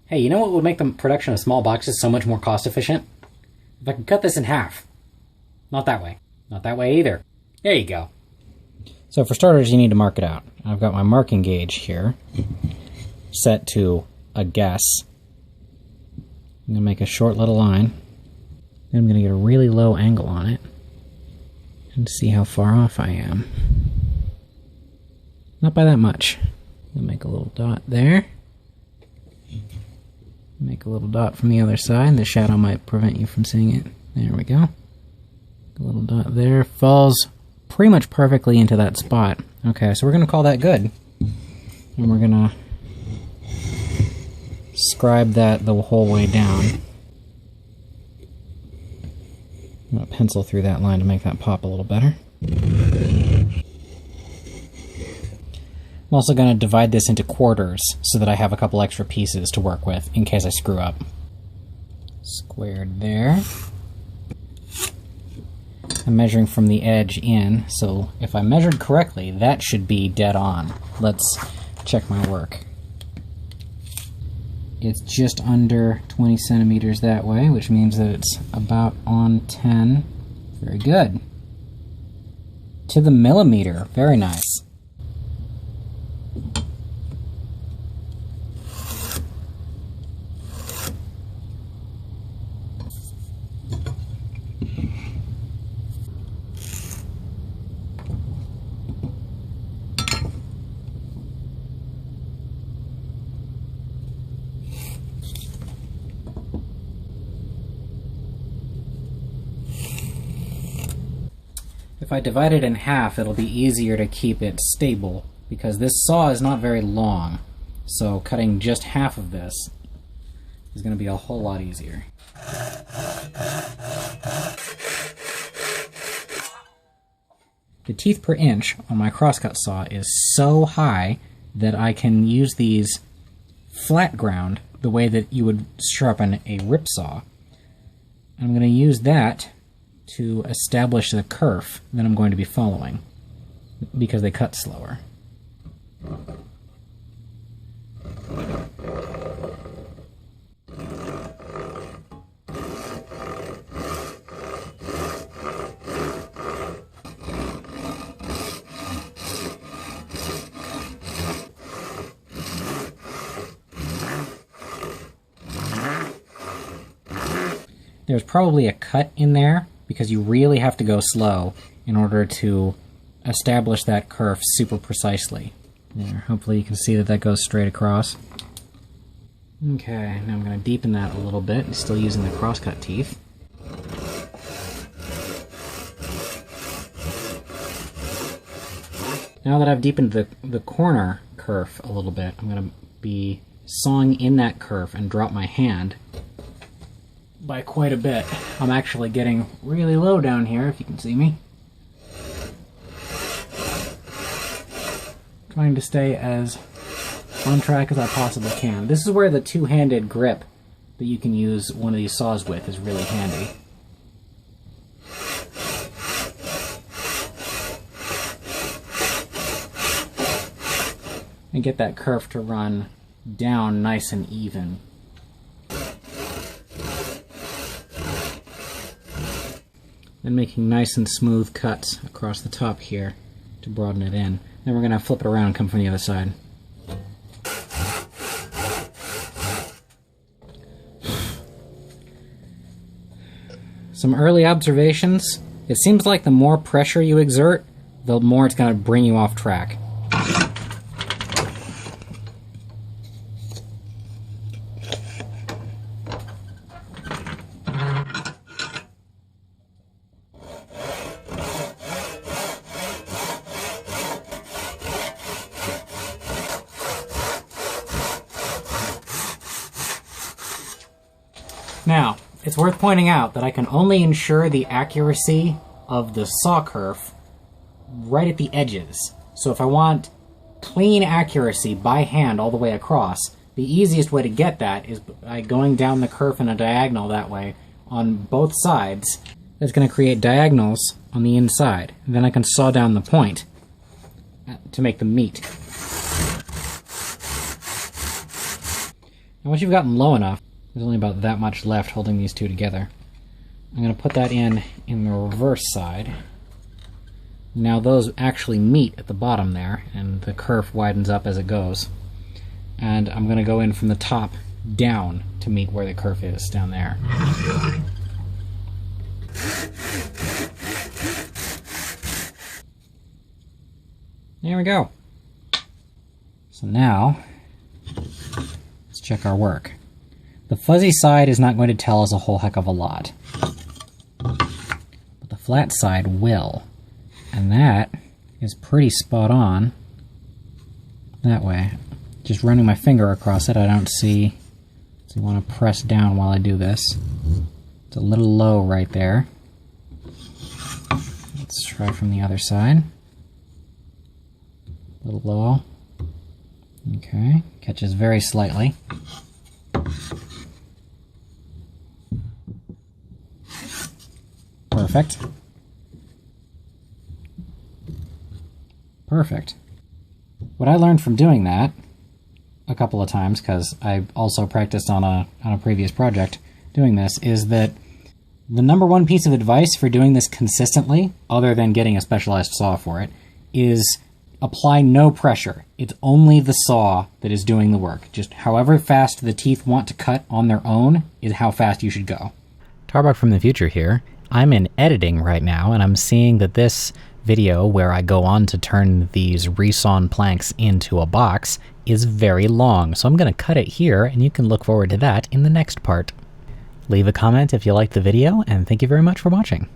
Hey, you know what would make the production of small boxes so much more cost efficient? If I could cut this in half. Not that way. Not that way either. There you go. So for starters, you need to mark it out. I've got my marking gauge here set to a guess. I'm going to make a short little line. Then I'm going to get a really low angle on it and see how far off I am. Not by that much. I'm going to make a little dot there. Make a little dot from the other side. The shadow might prevent you from seeing it. There we go. A little dot there. Falls pretty much perfectly into that spot. Okay, so we're going to call that good. And we're going to scribe that the whole way down. I'm going to pencil through that line to make that pop a little better. I'm also going to divide this into quarters so that I have a couple extra pieces to work with in case I screw up. Squared there. I'm measuring from the edge in, so if I measured correctly, that should be dead on. Let's check my work. It's just under 20 centimeters that way, which means that it's about on 10. Very good. To the millimeter. Very nice. If I divide it in half, it'll be easier to keep it stable, because this saw is not very long, so cutting just half of this is going to be a whole lot easier. The teeth per inch on my crosscut saw is so high that I can use these flat ground the way that you would sharpen a rip saw. I'm going to use that to establish the kerf that I'm going to be following, because they cut slower. There's probably a cut in there, because you really have to go slow in order to establish that kerf super precisely. There, hopefully you can see that that goes straight across. Okay, now I'm going to deepen that a little bit, still using the crosscut teeth. Now that I've deepened the corner kerf a little bit, I'm going to be sawing in that kerf and drop my hand by quite a bit. I'm actually getting really low down here, if you can see me. Trying to stay as on track as I possibly can. This is where the two-handed grip that you can use one of these saws with is really handy. And get that kerf to run down nice and even. And making nice and smooth cuts across the top here to broaden it in. Then we're going to flip it around and come from the other side. Some early observations. It seems like the more pressure you exert, the more it's going to bring you off track. Now, it's worth pointing out that I can only ensure the accuracy of the saw kerf right at the edges. So if I want clean accuracy by hand all the way across, the easiest way to get that is by going down the kerf in a diagonal that way on both sides. That's going to create diagonals on the inside. And then I can saw down the point to make them meet. And once you've gotten low enough, there's only about that much left holding these two together. I'm going to put that in the reverse side. Now those actually meet at the bottom there, and the kerf widens up as it goes. And I'm going to go in from the top down to meet where the kerf is down there. There we go. So now, let's check our work. The fuzzy side is not going to tell us a whole heck of a lot, but the flat side will. And that is pretty spot on that way. Just running my finger across it, I don't see, so you want to press down while I do this. It's a little low right there. Let's try from the other side. A little low. Okay, catches very slightly. Perfect. Perfect. What I learned from doing that a couple of times, because I also practiced on a previous project doing this, is that the number one piece of advice for doing this consistently, other than getting a specialized saw for it, is apply no pressure. It's only the saw that is doing the work. Just however fast the teeth want to cut on their own is how fast you should go. Tarbuck from the future here. I'm in editing right now, and I'm seeing that this video where I go on to turn these resawn planks into a box is very long, so I'm going to cut it here, and you can look forward to that in the next part. Leave a comment if you liked the video, and thank you very much for watching.